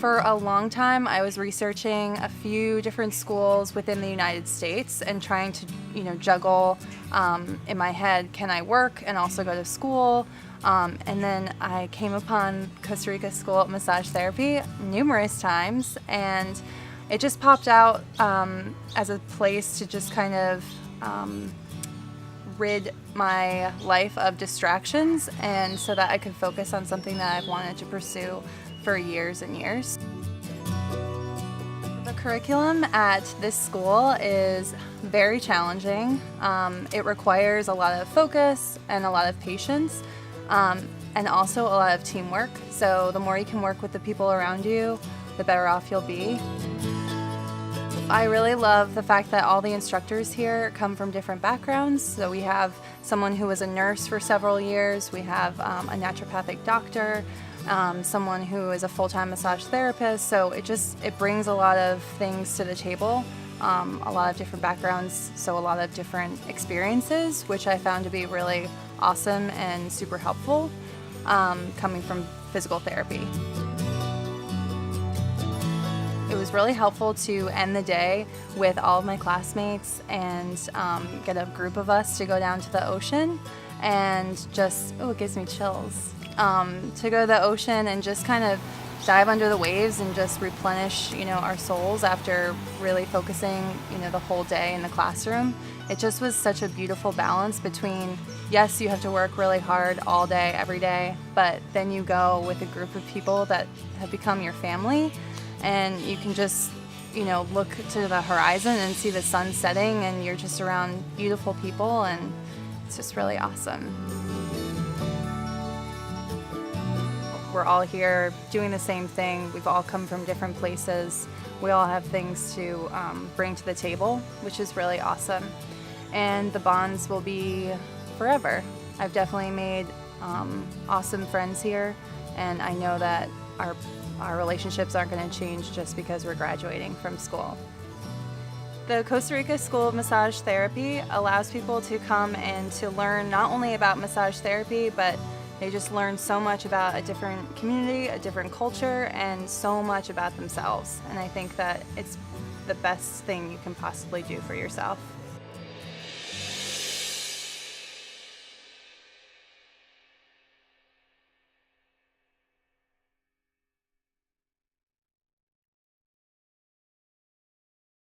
For a long time, I was researching a few different schools within the United States and trying to, juggle in my head, can I work and also go to school? And then I came upon Costa Rica School of Massage Therapy numerous times, and it just popped out as a place to just kind of rid my life of distractions, and so that I could focus on something that I've wanted to pursue for years and years. The curriculum at this school is very challenging. It requires a lot of focus and a lot of patience, and also a lot of teamwork. So the more you can work with the people around you, the better off you'll be. I really love the fact that all the instructors here come from different backgrounds. So we have someone who was a nurse for several years, we have a naturopathic doctor, someone who is a full-time massage therapist. So it brings a lot of things to the table, a lot of different backgrounds, so a lot of different experiences, which I found to be really awesome and super helpful coming from physical therapy. It was really helpful to end the day with all of my classmates and get a group of us to go down to the ocean and it gives me chills. To go to the ocean and just kind of dive under the waves and just replenish, our souls after really focusing, the whole day in the classroom. It just was such a beautiful balance between, yes, you have to work really hard all day, every day, but then you go with a group of people that have become your family, and you can just, look to the horizon and see the sun setting, and you're just around beautiful people, and it's just really awesome. We're all here doing the same thing. We've all come from different places. We all have things to bring to the table, which is really awesome. And the bonds will be forever. I've definitely made awesome friends here, and I know that our relationships aren't going to change just because we're graduating from school. The Costa Rica School of Massage Therapy allows people to come and to learn not only about massage therapy, but they just learn so much about a different community, a different culture, and so much about themselves. And I think that it's the best thing you can possibly do for yourself.